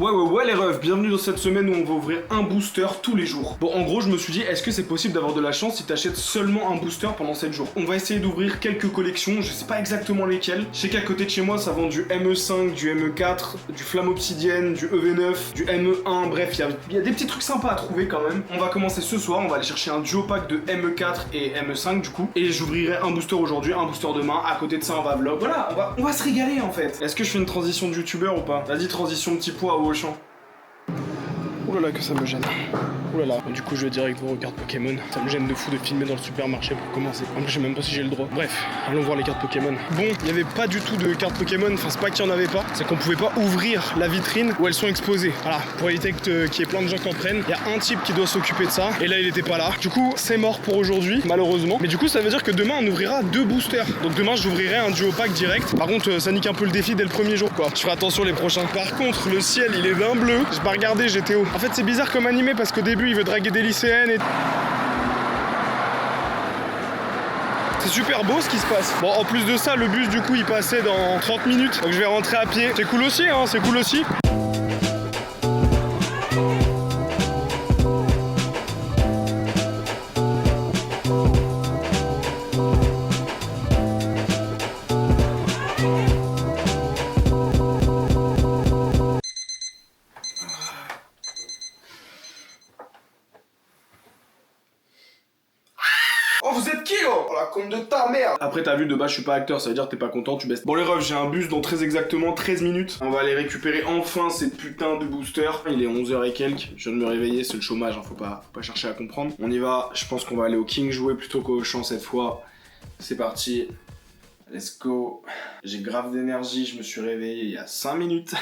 Ouais les refs, bienvenue dans cette semaine où on va ouvrir un booster tous les jours. Bon, en gros, je me suis dit, est-ce que c'est possible d'avoir de la chance si t'achètes seulement un booster pendant 7 jours? On va essayer d'ouvrir quelques collections, je sais pas exactement lesquelles. Je sais qu'à côté de chez moi, ça vend du ME5, du ME4, du Flamme Obsidienne, du EV9, du ME1, bref, il y a des petits trucs sympas à trouver quand même. On va commencer ce soir, on va aller chercher un duo pack de ME4 et ME5 du coup. Et j'ouvrirai un booster aujourd'hui, un booster demain, à côté de ça on va vlog. Voilà, on va se régaler en fait. Est-ce que je fais une transition de youtubeur ou pas? Vas-y, transition petit pois au Auchan. Ouh là là que ça me gêne. Ouh là là. Du coup je vais direct voir aux cartes Pokémon. Ça me gêne de fou de filmer dans le supermarché pour commencer. En plus je sais même pas si j'ai le droit. Bref, allons voir les cartes Pokémon. Bon, il n'y avait pas du tout de cartes Pokémon. Enfin c'est pas qu'il y en avait pas, c'est qu'on pouvait pas ouvrir la vitrine où elles sont exposées. Voilà, pour éviter qu'il y ait plein de gens qui en prennent. Il y a un type qui doit s'occuper de ça. Et là il était pas là. Du coup c'est mort pour aujourd'hui, malheureusement. Mais du coup ça veut dire que demain on ouvrira 2 boosters. Donc demain j'ouvrirai un duo pack direct. Par contre ça nique un peu le défi dès le premier jour quoi. Je ferai attention les prochains. Par contre le ciel il est d'un bleu. J'ai pas regardé GTO. En fait c'est bizarre comme animé parce qu'au début il veut draguer des lycéennes et... C'est super beau ce qui se passe. Bon en plus de ça le bus du coup il passait dans 30 minutes. Donc je vais rentrer à pied. C'est cool aussi hein, c'est cool aussi. Oh vous êtes qui là? Oh la con de ta merde. Après t'as vu de base je suis pas acteur, ça veut dire que t'es pas content, tu baisses. Bon les refs j'ai un bus dans très exactement 13 minutes. On va aller récupérer enfin ces putains de boosters. Il est 11h et quelques, je viens de me réveiller, c'est le chômage, hein, faut pas chercher à comprendre. On y va, je pense qu'on va aller au King jouer plutôt qu'au Auchan cette fois. C'est parti. Let's go. J'ai grave d'énergie, je me suis réveillé il y a 5 minutes.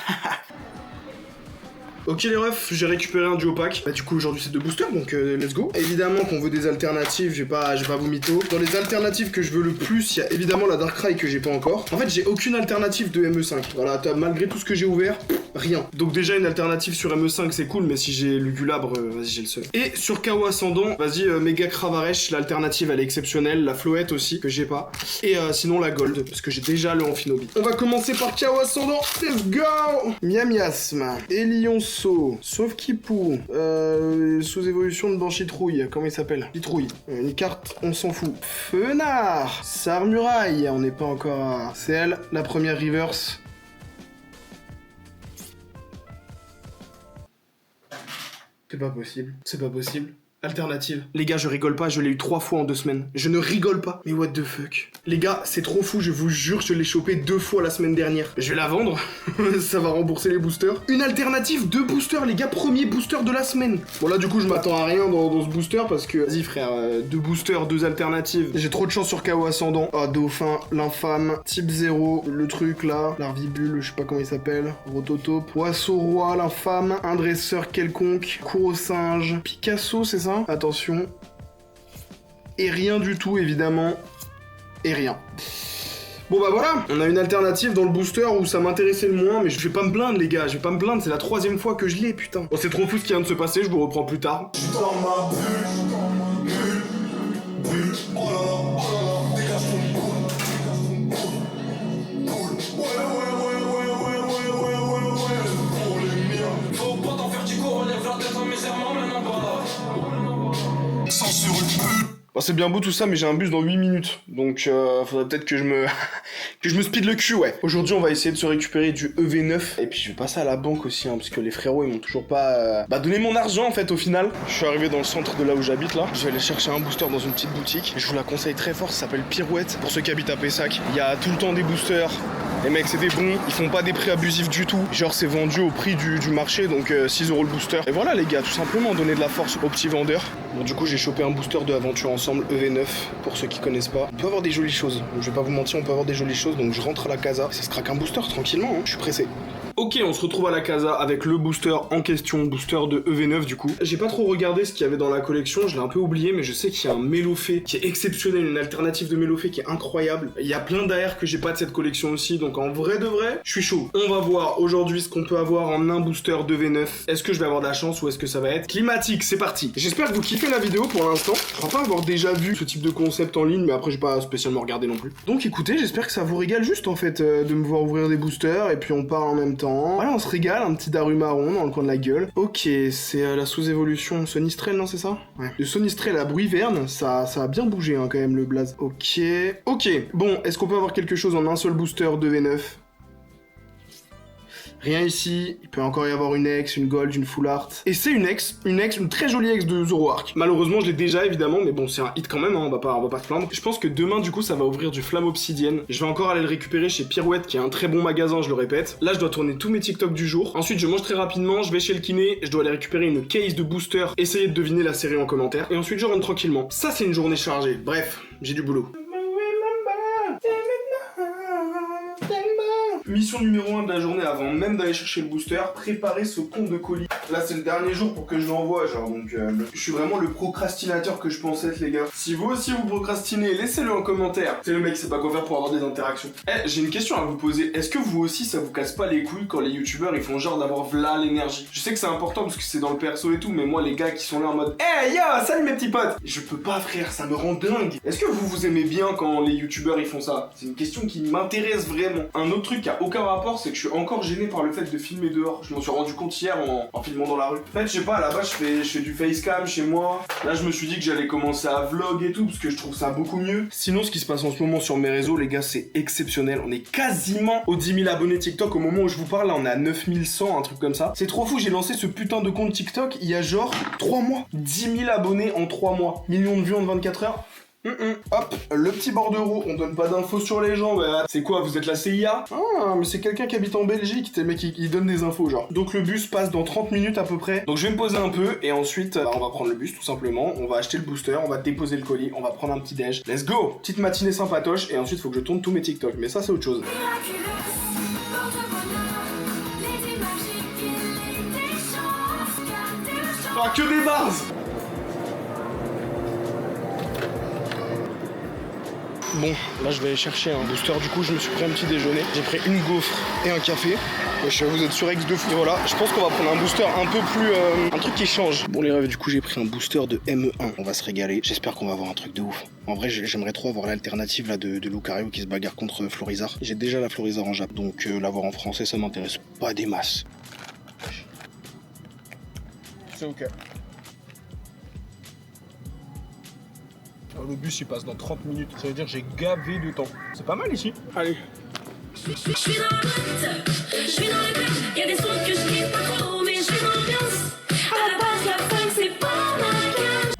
Ok les refs, j'ai récupéré un duo pack. Bah du coup aujourd'hui c'est 2 boosters donc let's go. Évidemment qu'on veut des alternatives, je vais pas vous mytho. Dans les alternatives que je veux le plus, il y a évidemment la Darkrai que j'ai pas encore. En fait j'ai aucune alternative de ME5. Voilà, malgré tout ce que j'ai ouvert, rien. Donc déjà une alternative sur ME5 c'est cool, mais si j'ai Lugulabre, vas-y j'ai le seul. Et sur KO Ascendant, vas-y Méga Cravaresh, l'alternative elle est exceptionnelle. La Floette aussi que j'ai pas. Et sinon la Gold, parce que j'ai déjà le Amphinobi. On va commencer par KO Ascendant, let's go. Miamiasme, Elion Sauf Kipou, sous évolution de Banchitrouille, comment il s'appelle? Litrouille, une carte, on s'en fout. Fenard, Sarmuraille, on n'est pas encore à... C'est elle, la première reverse. C'est pas possible, c'est pas possible. Alternative. Les gars, je rigole pas, je l'ai eu 3 fois en 2 semaines. Je ne rigole pas. Mais what the fuck. Les gars, c'est trop fou, je vous jure, je l'ai chopé 2 fois la semaine dernière. Je vais la vendre, ça va rembourser les boosters. Une alternative, 2 boosters, les gars, premier booster de la semaine. Bon là, du coup, je m'attends à rien dans ce booster parce que... Vas-y frère, 2 boosters, 2 alternatives. J'ai trop de chance sur KO Ascendant. Ah, Dauphin, l'infâme, type 0, le truc là, l'Arvibule, je sais pas comment il s'appelle, Rototope, Oiseau Roi, l'infâme, un dresseur quelconque, cours au singe, Picasso, c'est ça? Attention. Et rien du tout, évidemment. Et rien. Bon bah voilà, on a une alternative dans le booster où ça m'intéressait le moins, mais je vais pas me plaindre les gars, je vais pas me plaindre, c'est la 3e fois que je l'ai, putain. Bon c'est trop fou ce qui vient de se passer, je vous reprends plus tard. Je suis dans ma bulle, oh là là, oh là là, dégage ton boule, ouais, pour les miens. Faut pas t'en faire du cours, relève la tête en misèrement, maintenant bah. Sans sur une bulle. Bon, c'est bien beau tout ça, mais j'ai un bus dans 8 minutes. Donc, faudrait peut-être que je me speed le cul, ouais. Aujourd'hui, on va essayer de se récupérer du EV9. Et puis, je vais passer à la banque aussi, hein, parce que les frérots, ils m'ont toujours pas donné mon argent, en fait, au final. Je suis arrivé dans le centre de là où j'habite, là. Je vais aller chercher un booster dans une petite boutique. Je vous la conseille très fort, ça s'appelle Pirouette. Pour ceux qui habitent à Pessac, il y a tout le temps des boosters. Les mecs, c'est des bons, ils font pas des prix abusifs du tout. Genre, c'est vendu au prix du marché, donc 6 € le booster. Et voilà, les gars, tout simplement, donner de la force aux petits vendeurs. Bon, du coup, j'ai chopé un booster de Aventure Ensemble EV9, pour ceux qui connaissent pas. On peut avoir des jolies choses. Donc, je vais pas vous mentir, on peut avoir des jolies choses. Donc, je rentre à la casa. Ça se craque un booster tranquillement, hein. Je suis pressé. Ok, on se retrouve à la casa avec le booster en question, booster de EV9 du coup. J'ai pas trop regardé ce qu'il y avait dans la collection, je l'ai un peu oublié, mais je sais qu'il y a un Mélofée qui est exceptionnel, une alternative de Mélofée qui est incroyable. Il y a plein d'AR que j'ai pas de cette collection aussi, donc en vrai de vrai, je suis chaud. On va voir aujourd'hui ce qu'on peut avoir en un booster d'EV9. Est-ce que je vais avoir de la chance ou est-ce que ça va être climatique? C'est parti. J'espère que vous kiffez la vidéo pour l'instant. Je crois pas avoir déjà vu ce type de concept en ligne, mais après j'ai pas spécialement regardé non plus. Donc écoutez, j'espère que ça vous régale juste en fait de me voir ouvrir des boosters et puis on parle en même temps. temps. Voilà, on se régale, un petit daru marron dans le coin de la gueule. Ok, c'est la sous-évolution Sonistrel, non, c'est ça? Ouais. De Sonistrel à Bruiverne, ça a bien bougé hein, quand même le blaze. Ok. Bon, est-ce qu'on peut avoir quelque chose en un seul booster 2v9? Rien ici, il peut encore y avoir une ex, une gold, une full art. Et c'est une très jolie ex de Zoroark. Malheureusement, je l'ai déjà évidemment, mais bon, c'est un hit quand même, hein, on va pas se plaindre. Je pense que demain, du coup, ça va ouvrir du Flamme Obsidienne. Je vais encore aller le récupérer chez Pirouette, qui est un très bon magasin, je le répète. Là, je dois tourner tous mes TikTok du jour. Ensuite, je mange très rapidement, je vais chez le kiné, je dois aller récupérer une case de booster, essayer de deviner la série en commentaire. Et ensuite, je rentre tranquillement. Ça, c'est une journée chargée. Bref, j'ai du boulot. Mission numéro 1 de la journée avant même d'aller chercher le booster, préparer ce con de colis. Là c'est le dernier jour pour que je l'envoie genre donc je suis vraiment le procrastinateur que je pense être les gars. Si vous aussi vous procrastinez, laissez-le en commentaire. C'est le mec qui sait pas quoi faire pour avoir des interactions. J'ai une question à vous poser. Est-ce que vous aussi ça vous casse pas les couilles quand les youtubeurs ils font genre d'avoir v'là l'énergie? Je sais que c'est important parce que c'est dans le perso et tout, mais moi les gars qui sont là en mode hey yo salut mes petits potes, je peux pas frère, ça me rend dingue. Est-ce que vous aimez bien quand les youtubeurs ils font ça? C'est une question qui m'intéresse vraiment. Un autre truc qui a aucun rapport, c'est que je suis encore gêné par le fait de filmer dehors. Je m'en suis rendu compte hier en filmant dans la rue. En fait, je sais pas, à la base, je fais du facecam chez moi. Là, je me suis dit que j'allais commencer à vlog et tout, parce que je trouve ça beaucoup mieux. Sinon, ce qui se passe en ce moment sur mes réseaux, les gars, c'est exceptionnel. On est quasiment aux 10 000 abonnés TikTok. Au moment où je vous parle, là, on est à 9100, un truc comme ça. C'est trop fou, j'ai lancé ce putain de compte TikTok il y a genre 3 mois. 10 000 abonnés en 3 mois. Millions de vues en 24 heures. Hop, le petit bordereau, on donne pas d'infos sur les gens, bah, c'est quoi, vous êtes la CIA? Ah, mais c'est quelqu'un qui habite en Belgique, t'es le mec qui donne des infos, genre. Donc le bus passe dans 30 minutes à peu près, donc je vais me poser un peu, et ensuite, on va prendre le bus tout simplement, on va acheter le booster, on va déposer le colis, on va prendre un petit déj, let's go! Petite matinée sympatoche, et ensuite faut que je tourne tous mes TikTok, mais ça c'est autre chose. Ah, que des bars! Bon, là je vais aller chercher un booster, du coup je me suis pris un petit déjeuner. J'ai pris une gaufre et un café. Wesh, vous êtes sur X de fou. Et voilà, je pense qu'on va prendre un booster un peu plus... un truc qui change. Bon les rêves, du coup j'ai pris un booster de ME1. On va se régaler. J'espère qu'on va avoir un truc de ouf. En vrai, j'aimerais trop avoir l'alternative là de Lucario qui se bagarre contre Florizarre. J'ai déjà la Florizarre en Jap, donc l'avoir en français ça m'intéresse pas des masses. C'est ok. Le bus il passe dans 30 minutes, ça veut dire que j'ai gavé de temps. C'est pas mal ici. Allez. Je suis dans la boîte, je suis dans les plaines, y'a des sons que je kiffe pas trop, mais je suis dans l'ambiance. À la base, la funk, c'est pas ma cage.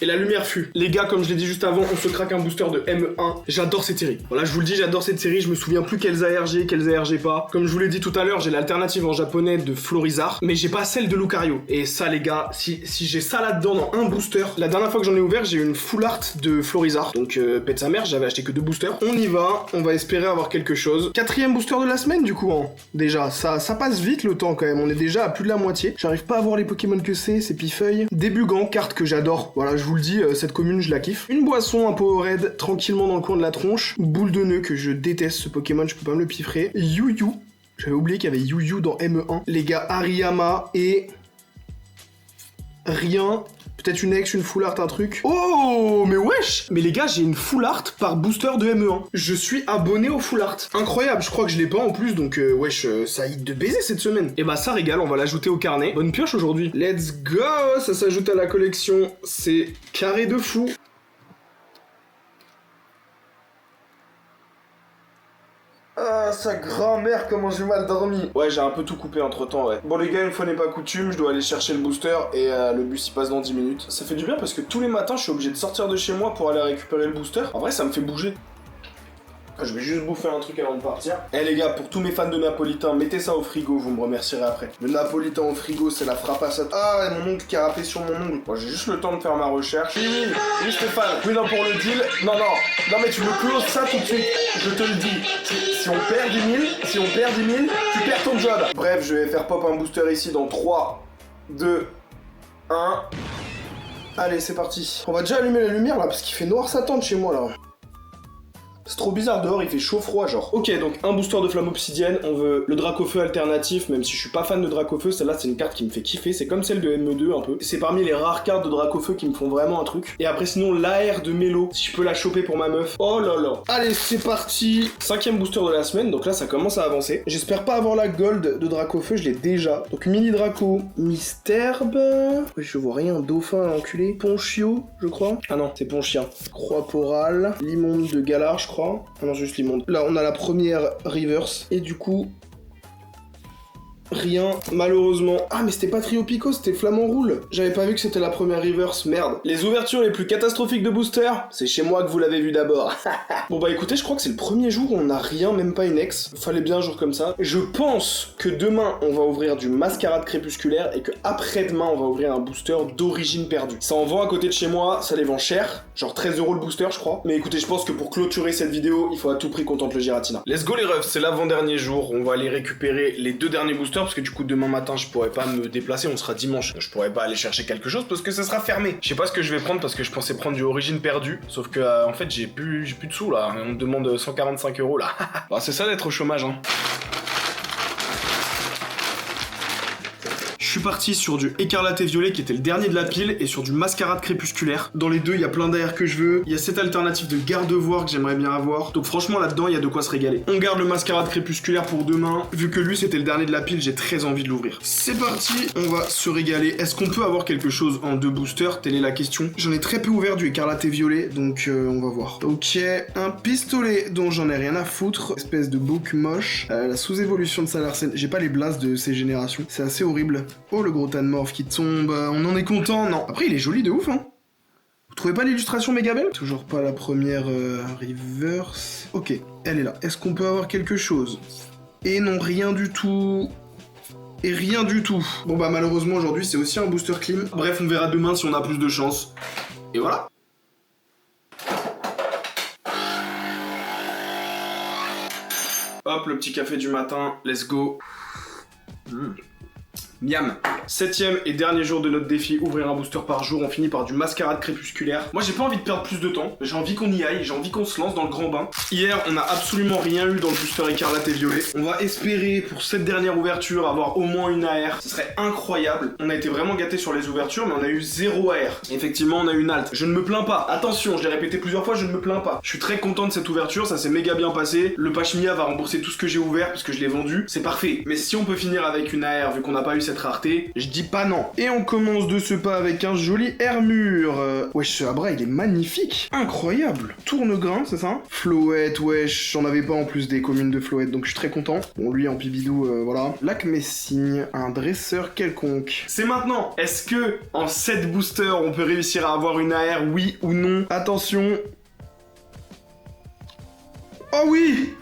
Et la lumière fut. Les gars, comme je l'ai dit juste avant, on se craque un booster de ME1. J'adore cette série. Voilà, je vous le dis, j'adore cette série. Je me souviens plus quelles ARG, quelles ARG pas. Comme je vous l'ai dit tout à l'heure, j'ai l'alternative en japonais de Florizarre, mais j'ai pas celle de Lucario. Et ça, les gars, si j'ai ça là-dedans dans un booster, la dernière fois que j'en ai ouvert, j'ai eu une full art de Florizarre. Donc, pète sa mère, j'avais acheté que 2 boosters. On y va, on va espérer avoir quelque chose. 4e booster de la semaine, du coup, hein. Déjà, ça passe vite le temps quand même. On est déjà à plus de la moitié. J'arrive pas à voir les Pokémon que c'est Pifeuille. Débugant, carte que j'adore. Voilà, je vous le dis, cette commune, je la kiffe. Une boisson, un Powerade, tranquillement dans le coin de la tronche. Boule de nœud, que je déteste ce Pokémon, je peux pas me le piffrer. Yu-Yu. J'avais oublié qu'il y avait Yu-Yu dans ME1. Les gars, Hariyama et... rien. Peut-être une ex, une full art, un truc. Oh, mais wesh! Mais les gars, j'ai une full art par booster de ME1. Je suis abonné au full art. Incroyable, je crois que je l'ai pas en plus, donc wesh, ça hit de baiser cette semaine. Et bah ça régale, on va l'ajouter au carnet. Bonne pioche aujourd'hui. Let's go! Ça s'ajoute à la collection. C'est carré de fou. Ah, sa grand-mère, comment j'ai mal dormi. Ouais, j'ai un peu tout coupé entre temps, ouais. Bon les gars, une fois n'est pas coutume, je dois aller chercher le booster et le bus il passe dans 10 minutes. Ça fait du bien parce que tous les matins, je suis obligé de sortir de chez moi pour aller récupérer le booster. En vrai, ça me fait bouger. Je vais juste bouffer un truc avant de partir. Eh les gars, pour tous mes fans de napolitain, mettez ça au frigo, vous me remercierez après. Le napolitain au frigo, c'est la frappe à ça. Ah, et mon ongle qui a râpé sur mon ongle. Bon, j'ai juste le temps de faire ma recherche. Oui Stéphane. Oui non, pour le deal. Non mais tu me closes ça tout de suite. Je te le dis. Si on perd 10 000, tu perds ton job. Bref, je vais faire pop un booster ici dans 3, 2, 1. Allez, c'est parti. On va déjà allumer la lumière là, parce qu'il fait noir Satan de chez moi là. C'est trop bizarre, dehors il fait chaud-froid genre. Ok, donc un booster de flamme obsidienne, on veut le Dracofeu alternatif, même si je suis pas fan de Dracofeu, celle-là c'est une carte qui me fait kiffer, c'est comme celle de ME2 un peu. C'est parmi les rares cartes de Dracofeu qui me font vraiment un truc. Et après sinon l'AR de Mélo, si je peux la choper pour ma meuf. Oh là là. Allez, c'est parti. 5ème booster de la semaine, donc là ça commence à avancer. J'espère pas avoir la gold de Dracofeu, je l'ai déjà. Donc mini Draco, Misterbe. Oui, je vois rien, dauphin enculé. Ponchio, je crois. Ah non, c'est Ponchien. Croix Porale, Limonde de Galar, je crois. Ah non, juste Limonde. Là, on a la première reverse. Et du coup... rien, malheureusement. Ah, mais c'était pas Trio Pico, c'était Flamand Roule. J'avais pas vu que c'était la première reverse, merde. Les ouvertures les plus catastrophiques de booster, c'est chez moi que vous l'avez vu d'abord. Bon bah écoutez, je crois que c'est le premier jour où on n'a rien, même pas une ex. Fallait bien un jour comme ça. Je pense que demain, on va ouvrir du Mascarade Crépusculaire et que après-demain, on va ouvrir un booster d'origine perdue. Ça en vend à côté de chez moi, ça les vend cher. Genre 13 € le booster, je crois. Mais écoutez, je pense que pour clôturer cette vidéo, il faut à tout prix qu'on tente le Giratina. Let's go les refs, c'est l'avant-dernier jour. On va aller récupérer les 2 derniers boosters parce que du coup demain matin je pourrais pas me déplacer, on sera dimanche. Je pourrais pas aller chercher quelque chose parce que ça sera fermé. Je sais pas ce que je vais prendre parce que je pensais prendre du origine perdu. Sauf que en fait j'ai plus de sous là. On me demande 145 € là. Bah, c'est ça d'être au chômage hein. Je suis parti sur du écarlate et violet qui était le dernier de la pile et sur du mascarade crépusculaire. Dans les deux, il y a plein d'AR que je veux. Il y a cette alternative de garde-voir que j'aimerais bien avoir. Donc franchement, là-dedans, il y a de quoi se régaler. On garde le mascarade crépusculaire pour demain. Vu que lui, c'était le dernier de la pile, j'ai très envie de l'ouvrir. C'est parti, on va se régaler. Est-ce qu'on peut avoir quelque chose en 2 boosters? Telle est la question. J'en ai très peu ouvert du écarlate et violet, donc on va voir. Ok, un pistolet dont j'en ai rien à foutre. Espèce de bouc moche. La sous-évolution de Salarsen. J'ai pas les blasts de ces générations. C'est assez horrible. Oh, le gros Tanmorph qui tombe, on en est content, non. Après, il est joli de ouf, hein. Vous trouvez pas l'illustration méga belle? Toujours pas la première reverse. Ok, elle est là. Est-ce qu'on peut avoir quelque chose? Et non, rien du tout. Et rien du tout. Bon bah malheureusement, aujourd'hui, c'est aussi un booster clean. Bref, on verra demain si on a plus de chance. Et voilà. Hop, le petit café du matin, let's go. Miam. 7ème et dernier jour de notre défi, ouvrir un booster par jour, on finit par du mascarade crépusculaire. Moi j'ai pas envie de perdre plus de temps, j'ai envie qu'on y aille, j'ai envie qu'on se lance dans le grand bain. Hier on a absolument rien eu dans le booster écarlate et violet. On va espérer pour cette dernière ouverture avoir au moins une AR, ce serait incroyable. On a été vraiment gâtés sur les ouvertures mais on a eu 0 AR. Effectivement on a eu une halte, je ne me plains pas, attention je l'ai répété plusieurs fois, je ne me plains pas. Je suis très content de cette ouverture, ça s'est méga bien passé. Le Pachmia va rembourser tout ce que j'ai ouvert parce que je l'ai vendu, c'est parfait. Mais si on peut finir avec une AR vu qu'on n'a pas eu cette rareté, je dis pas non. Et on commence de ce pas avec un joli Hermure. Wesh, ce Abra, il est magnifique. Incroyable. Tourne-grain, c'est ça? Floette, wesh, j'en avais pas en plus des communes de Floette, donc je suis très content. Bon, lui, en pibidou, voilà. Lac Messigne, un dresseur quelconque. C'est maintenant. Est-ce que, en 7 boosters, on peut réussir à avoir une AR, oui ou non? Attention. Oh oui!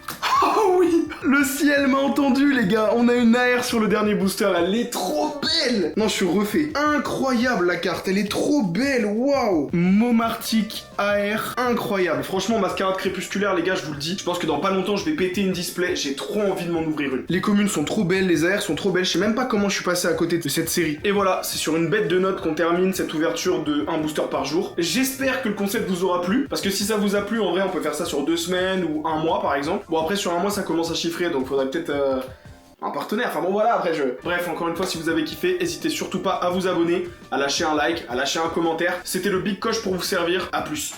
Oh oui! Le ciel m'a entendu les gars, on a une AR sur le dernier booster, elle est trop belle! Non, je suis refait. Incroyable la carte, elle est trop belle, waouh! Momartic AR, incroyable. Franchement, mascarade crépusculaire les gars, je vous le dis, je pense que dans pas longtemps je vais péter une display, j'ai trop envie de m'en ouvrir une. Les communes sont trop belles, les AR sont trop belles, je sais même pas comment je suis passé à côté de cette série. Et voilà, c'est sur une bête de notes qu'on termine cette ouverture de un booster par jour. J'espère que le concept vous aura plu, parce que si ça vous a plu, en vrai on peut faire ça sur 2 semaines ou 1 mois par exemple. Bon après sur un mois ça commence à chiffrer donc faudrait peut-être un partenaire, enfin bon voilà après je... Bref encore une fois si vous avez kiffé, n'hésitez surtout pas à vous abonner, à lâcher un like, à lâcher un commentaire. C'était le Big Coche pour vous servir, à plus.